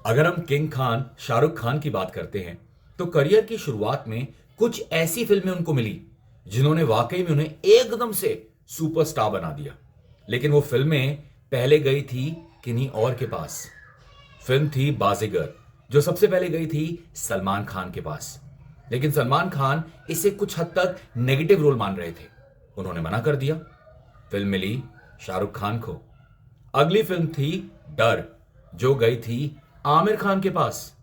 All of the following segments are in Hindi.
अगर हम किंग खान शाहरुख खान की बात करते हैं तो करियर की शुरुआत में कुछ ऐसी फिल्में उनको मिली जिन्होंने वाकई में उन्हें एकदम से सुपरस्टार बना दिया। लेकिन वो फिल्में पहले गई थी किन्हीं और के पास। फिल्म थी बाजीगर, जो सबसे पहले गई थी सलमान खान के पास। लेकिन सलमान खान इसे कुछ हद तक नेगेटिव रोल मान रहे थे। उन्होंने मना कर दिया। फिल्म मिली शाहरुख खान को। अगली फिल्म थी डर, जो गई थी आमिर खान के पास।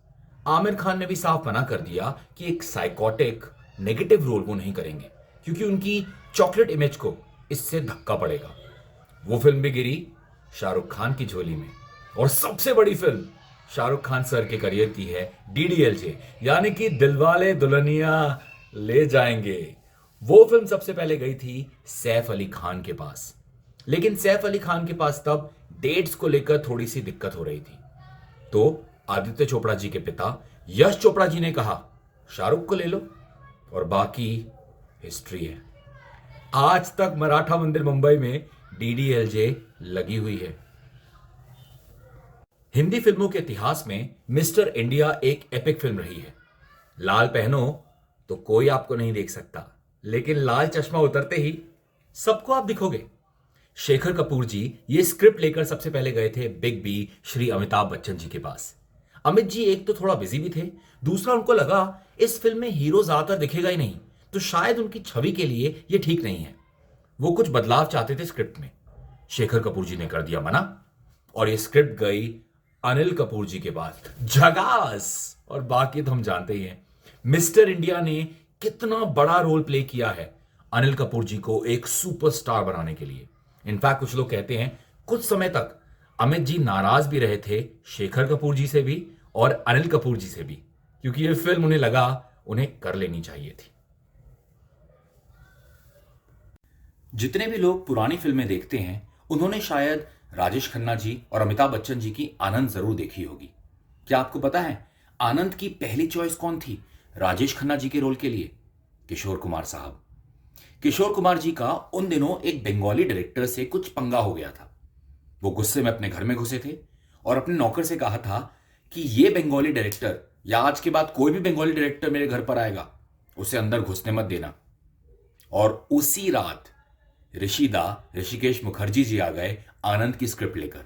आमिर खान ने भी साफ मना कर दिया कि एक साइकोटिक नेगेटिव रोल वो नहीं करेंगे, क्योंकि उनकी चॉकलेट इमेज को इससे धक्का पड़ेगा। वो फिल्म भी गिरी शाहरुख खान की झोली में। और सबसे बड़ी फिल्म शाहरुख खान सर के करियर की है डीडीएलजे, यानी कि दिलवाले दुल्हनिया ले जाएंगे। वो फिल्म सबसे पहले गई थी सैफ अली खान के पास। लेकिन सैफ अली खान के पास तब डेट्स को लेकर थोड़ी सी दिक्कत हो रही थी। तो आदित्य चोपड़ा जी के पिता यश चोपड़ा जी ने कहा शाहरुख को ले लो, और बाकी हिस्ट्री है। आज तक मराठा मंदिर मुंबई में डीडीएलजे लगी हुई है। हिंदी फिल्मों के इतिहास में मिस्टर इंडिया एक एपिक फिल्म रही है। लाल पहनो तो कोई आपको नहीं देख सकता, लेकिन लाल चश्मा उतरते ही सबको आप दिखोगे। शेखर कपूर जी ये स्क्रिप्ट लेकर सबसे पहले गए थे बिग बी श्री अमिताभ बच्चन जी के पास। अमित जी एक तो थोड़ा बिजी भी थे, दूसरा उनको लगा इस फिल्म में हीरो ज्यादातर दिखेगा ही नहीं, तो शायद उनकी छवि के लिए ये ठीक नहीं है। वो कुछ बदलाव चाहते थे स्क्रिप्ट में। शेखर कपूर जी ने कर दिया मना, और ये स्क्रिप्ट गई अनिल कपूर जी के पास। झगास। और बाकी तो हम जानते ही हैं मिस्टर इंडिया ने कितना बड़ा रोल प्ले किया है अनिल कपूर जी को एक सुपरस्टार बनाने के लिए। इनफैक्ट कुछ लोग कहते हैं कुछ समय तक अमित जी नाराज भी रहे थे शेखर कपूर जी से भी और अनिल कपूर जी से भी, क्योंकि यह फिल्म उन्हें लगा उन्हें कर लेनी चाहिए थी। जितने भी लोग पुरानी फिल्में देखते हैं उन्होंने शायद राजेश खन्ना जी और अमिताभ बच्चन जी की आनंद जरूर देखी होगी। क्या आपको पता है आनंद की पहली चॉइस कौन थी राजेश खन्ना जी के रोल के लिए? किशोर कुमार साहब। किशोर कुमार जी का उन दिनों एक बंगाली डायरेक्टर से कुछ पंगा हो गया था। वो गुस्से में अपने घर में घुसे थे और अपने नौकर से कहा था कि ये बंगाली डायरेक्टर या आज के बाद कोई भी बंगाली डायरेक्टर मेरे घर पर आएगा उसे अंदर घुसने मत देना। और उसी रात ऋषिकेश मुखर्जी जी आ गए आनंद की स्क्रिप्ट लेकर।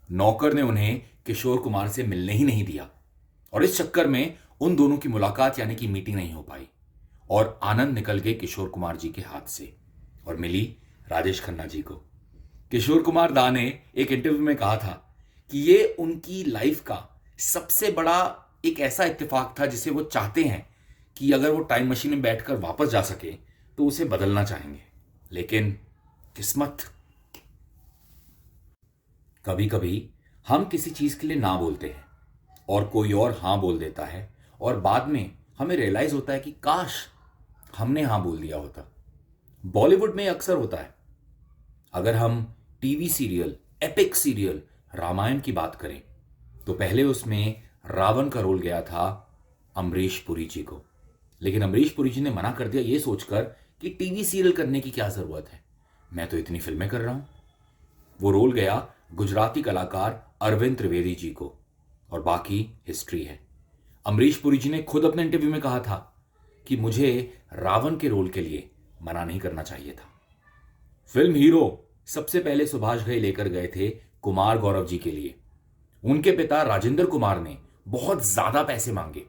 नौकर ने उन्हें किशोर कुमार से मिलने ही नहीं दिया, और इस चक्कर में उन दोनों की मुलाकात यानी कि मीटिंग नहीं हो पाई, और आनंद निकल गए किशोर कुमार जी के हाथ से और मिली राजेश खन्ना जी को। किशोर कुमार दा ने एक इंटरव्यू में कहा था कि ये उनकी लाइफ का सबसे बड़ा एक ऐसा इत्तेफाक था जिसे वो चाहते हैं कि अगर वो टाइम मशीन में बैठकर वापस जा सके तो उसे बदलना चाहेंगे। लेकिन किस्मत। कभी कभी हम किसी चीज के लिए ना बोलते हैं और कोई और हां बोल देता है, और बाद में हमें रियलाइज होता है कि काश हमने हां बोल दिया होता। बॉलीवुड में अक्सर होता है। अगर हम TV serial, epic serial Ramayana की बात करें तो पहले उसमें रावण का रोल गया था अमरीश पुरी जी को। लेकिन अमरीश पुरी जी ने मना कर दिया ये सोचकर कि टीवी सीरियल करने की क्या जरूरत है, मैं तो इतनी फिल्में कर रहा हूं। वो रोल गया गुजराती कलाकार अरविंद त्रिवेदी जी को, और बाकी हिस्ट्री है। अमरीश पुरी जी ने खुद अपने इंटरव्यू में कहा था कि मुझे रावण के रोल के लिए मना नहीं करना चाहिए था। फिल्म हीरो सबसे पहले सुभाष घई लेकर गए थे कुमार गौरव जी के लिए। उनके पिता राजेंद्र कुमार ने बहुत ज्यादा पैसे मांगे,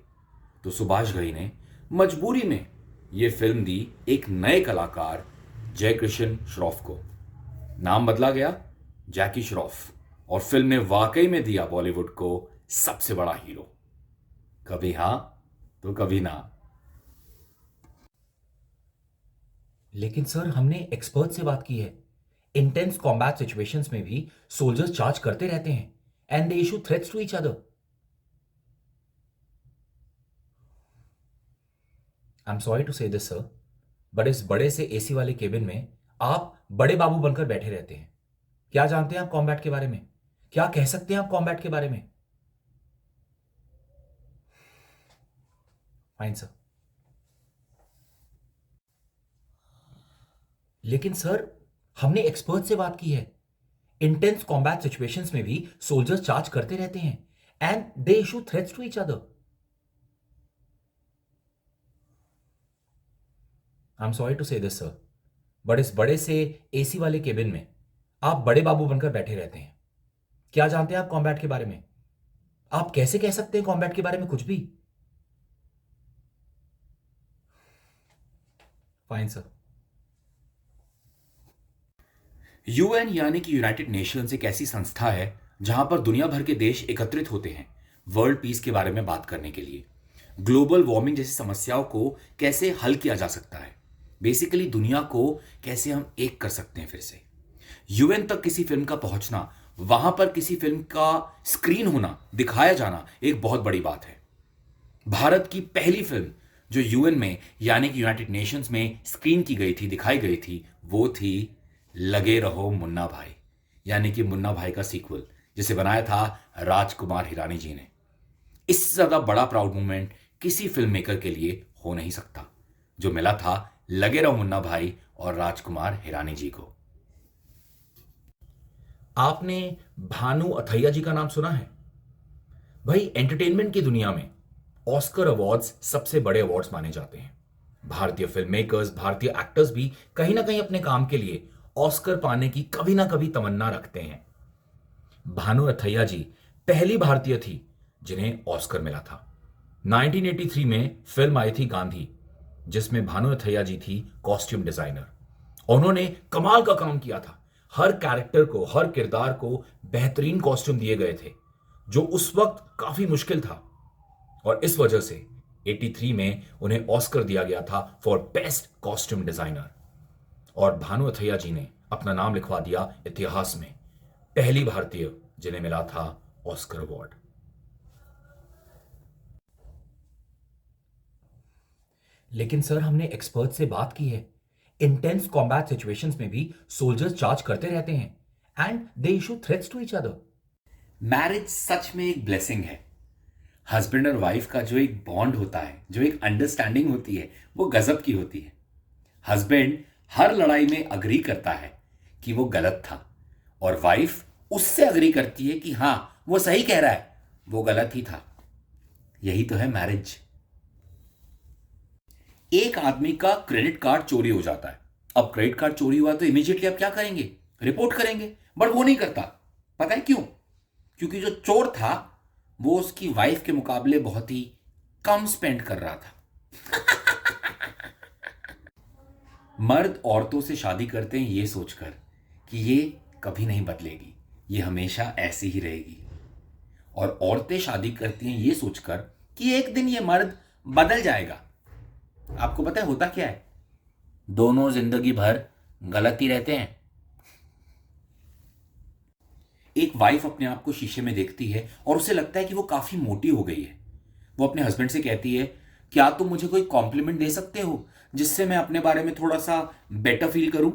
तो सुभाष घई ने मजबूरी में यह फिल्म दी एक नए कलाकार जयकिशन श्रॉफ को। नाम बदला गया जैकी श्रॉफ, और फिल्म ने वाकई में दिया बॉलीवुड को सबसे बड़ा हीरो। कभी हां तो कभी ना। लेकिन सर हमने एक्सपर्ट से बात की है। इंटेंस कॉम्बैट सिचुएशंस में भी सोल्जर्स चार्ज करते रहते हैं and they issue threats to each other. I am sorry to say this sir, but इस बड़े से एसी वाले केबिन में आप बड़े बाबू बनकर बैठे रहते हैं। क्या जानते हैं आप कॉम्बैट के बारे में? क्या कह सकते हैं आप कॉम्बैट के बारे में? Fine sir. लेकिन सर हमने एक्सपर्ट से बात की है। इंटेंस कॉम्बैट सिचुएशंस में भी सोल्जर्स चार्ज करते रहते हैं and they issue threats to each other. I'm sorry to say this, sir, but इस बड़े से एसी वाले केबिन में आप बड़े बाबू बनकर बैठे रहते हैं। क्या जानते हैं आप कॉम्बैट के बारे में? आप कैसे कह सकते हैं कॉम्बैट के बारे में कुछ भी? Fine sir. यूएन यानी कि यूनाइटेड नेशंस एक ऐसी संस्था है जहां पर दुनिया भर के देश एकत्रित होते हैं वर्ल्ड पीस के बारे में बात करने के लिए। ग्लोबल वार्मिंग जैसी समस्याओं को कैसे हल किया जा सकता है, बेसिकली दुनिया को कैसे हम एक कर सकते हैं फिर से। यूएन तक किसी फिल्म का पहुंचना, वहां पर किसी फिल्म का स्क्रीन होना, दिखाया जाना एक बहुत बड़ी बात है। भारत की पहली फिल्म जो यूएन में यानी कि यूनाइटेड नेशंस में स्क्रीन की गई थी, दिखाई गई थी, वो थी लगे रहो मुन्ना भाई, यानी कि मुन्ना भाई का सीक्वल, जिसे बनाया था राजकुमार हिरानी जी ने। इससे ज्यादा बड़ा प्राउड मोमेंट किसी फिल्म मेकर के लिए हो नहीं सकता, जो मिला था लगे रहो मुन्ना भाई और राजकुमार हिरानी जी को। आपने भानु अथैया जी का नाम सुना है? भाई, एंटरटेनमेंट की दुनिया में ऑस्कर अवार्ड्स सबसे बड़े अवार्ड्स माने जाते हैं। भारतीय फिल्म मेकर्स, भारतीय एक्टर्स भी कहीं ना कहीं अपने काम के लिए ऑस्कर पाने की कभी ना कभी तमन्ना रखते हैं। भानु अथैया जी पहली भारतीय थी जिन्हें ऑस्कर मिला था। 1983 में फिल्म आई थी गांधी, जिसमें भानु अथैया जी थी कॉस्ट्यूम डिजाइनर। उन्होंने कमाल का काम किया था। हर कैरेक्टर को, हर किरदार को बेहतरीन कॉस्ट्यूम दिए गए थे, जो उस वक्त काफी मुश्किल था, और इस वजह से 83 में उन्हें ऑस्कर दिया गया था फॉर बेस्ट कॉस्ट्यूम डिजाइनर। और भानु अथैया जी ने अपना नाम लिखवा दिया इतिहास में, पहली भारतीय जिन्हें मिला था ऑस्कर अवार्ड। लेकिन सर, हमने एक्सपर्ट से बात की है, इंटेंस कॉम्बैट सिचुएशंस में भी सोल्जर्स चार्ज करते रहते हैं and they issue threats to each other. Marriage सच में एक ब्लेसिंग है। हस्बैंड और वाइफ का जो एक बॉन्ड होता है, जो एक अंडरस्टैंडिंग होती है, वो गजब की होती है। हस्बैंड हर लड़ाई में अग्री करता है कि वो गलत था, और वाइफ उससे अग्री करती है कि हां वो सही कह रहा है, वो गलत ही था। यही तो है मैरिज। एक आदमी का क्रेडिट कार्ड चोरी हो जाता है। अब क्रेडिट कार्ड चोरी हुआ तो इमीडिएटली आप क्या करेंगे? रिपोर्ट करेंगे, बट वो नहीं करता। पता है क्यों? क्योंकि जो चोर था वो उसकी वाइफ के मुकाबले बहुत ही कम स्पेंड कर रहा था। मर्द औरतों से शादी करते हैं ये सोचकर कि ये कभी नहीं बदलेगी, ये हमेशा ऐसी ही रहेगी, और औरतें शादी करती हैं ये सोचकर कि एक दिन ये मर्द बदल जाएगा। आपको पता है होता क्या है? दोनों जिंदगी भर गलत ही रहते हैं। एक वाइफ अपने आप को शीशे में देखती है और उसे लगता है कि वो काफी मोटी हो गई है। वो अपने हस्बैंड से कहती है, क्या तुम मुझे कोई कॉम्प्लीमेंट दे सकते हो जिससे मैं अपने बारे में थोड़ा सा बेटर फील करूं?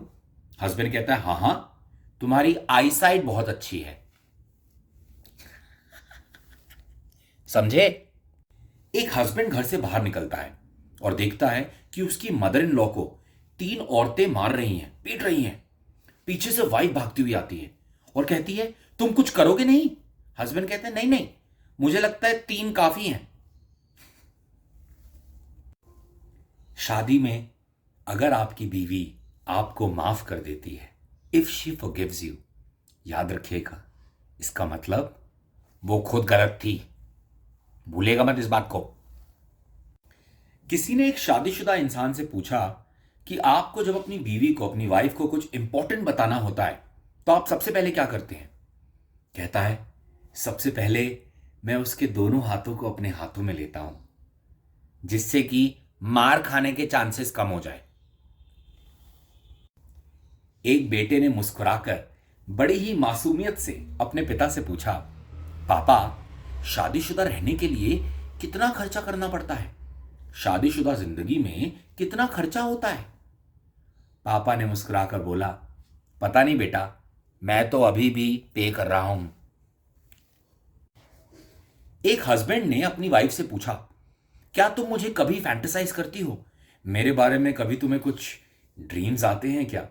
हस्बैंड कहता है, हाँ हाँ, तुम्हारी आईसाइट बहुत अच्छी है। समझे? एक हस्बैंड घर से बाहर निकलता है और देखता है कि उसकी मदर इन लॉ को 3 औरतें मार रही हैं, पीट रही हैं। पीछे से वाइफ भागती हुई आती है और कहती है, तुम कुछ करोगे नहीं? हस्बैंड कहते हैं, नहीं नहीं, मुझे लगता है 3 काफी हैं। शादी में अगर आपकी बीवी आपको माफ कर देती है, इफ शी फॉरगिव्स यू, याद रखिएगा, इसका मतलब वो खुद गलत थी। भूलेगा मत इस बात को। किसी ने एक शादीशुदा इंसान से पूछा कि आपको जब अपनी बीवी को, अपनी वाइफ को कुछ इंपॉर्टेंट बताना होता है तो आप सबसे पहले क्या करते हैं? कहता है, सबसे पहले मैं उसके दोनों हाथों को अपने हाथों में लेता हूं, जिससे कि मार खाने के चांसेस कम हो जाए। एक बेटे ने मुस्कुराकर बड़ी ही मासूमियत से अपने पिता से पूछा, पापा, शादीशुदा रहने के लिए कितना खर्चा करना पड़ता है? शादीशुदा जिंदगी में कितना खर्चा होता है? पापा ने मुस्कुराकर बोला, पता नहीं बेटा, मैं तो अभी भी पे कर रहा हूं। एक हस्बैंड ने अपनी वाइफ से पूछा, क्या तुम मुझे कभी फैंटेसाइज करती हो? मेरे बारे में कभी तुम्हें कुछ ड्रीम्स आते हैं क्या?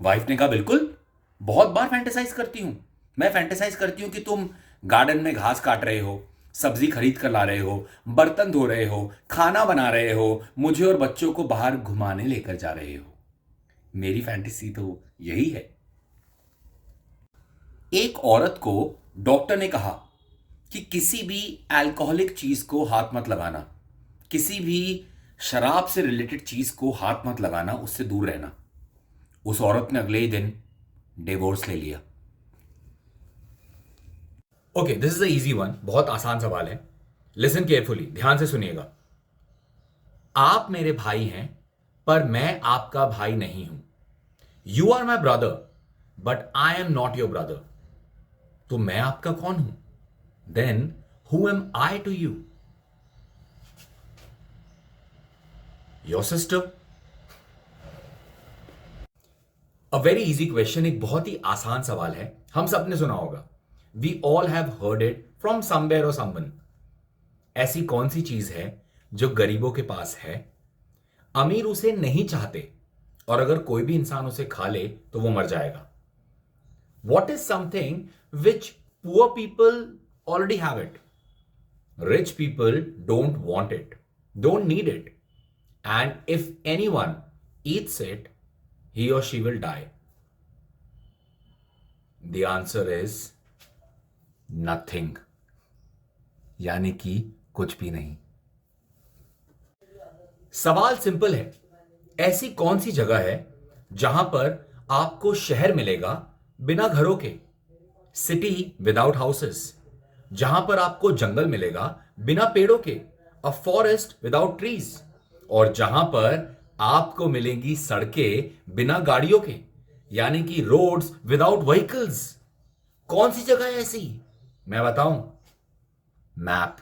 वाइफ ने कहा, बिल्कुल, बहुत बार फैंटेसाइज करती हूं। मैं फैंटेसाइज करती हूं कि तुम गार्डन में घास काट रहे हो, सब्जी खरीद कर ला रहे हो, बर्तन धो रहे हो, खाना बना रहे हो, मुझे और बच्चों को बाहर घुमाने लेकर जा रहे हो। मेरी फैंटेसी तो यही है। एक औरत को डॉक्टर ने कहा कि किसी भी अल्कोहलिक चीज को हाथ मत लगाना, किसी भी शराब से रिलेटेड चीज को हाथ मत लगाना, उससे दूर रहना। उस औरत ने अगले ही दिन डिवोर्स ले लिया। Okay, this is a easy one, बहुत आसान सवाल है। लिसन केयरफुली, ध्यान से सुनिएगा। आप मेरे भाई हैं पर मैं आपका भाई नहीं हूं। You are my brother but I am not your brother. तो मैं आपका कौन हूं? Then who am I to you? Your sister. A very easy question, एक बहुत ही आसान सवाल है, हम सबने सुना होगा। We all have heard it from somewhere और समवन। ऐसी कौन सी चीज है जो गरीबों के पास है, अमीर उसे नहीं चाहते, और अगर कोई भी इंसान उसे खा ले तो वो मर जाएगा? What is something which poor people already have it, rich people don't want it, don't need it, and if any one Yeats it he or she will die? The answer is nothing. यानी कि कुछ भी नहीं। सवाल सिंपल है, ऐसी कौन सी जगह है जहां पर आपको शहर मिलेगा बिना घरों के, सिटी विदाउट हाउसेस, जहां पर आपको जंगल मिलेगा बिना पेड़ों के, अ फॉरेस्ट विदाउट ट्रीज, और जहां पर आपको मिलेंगी सड़कें बिना गाड़ियों के, यानी कि रोड्स विदाउट व्हीकल्स? कौन सी जगह है ऐसी? मैं बताऊं, मैप।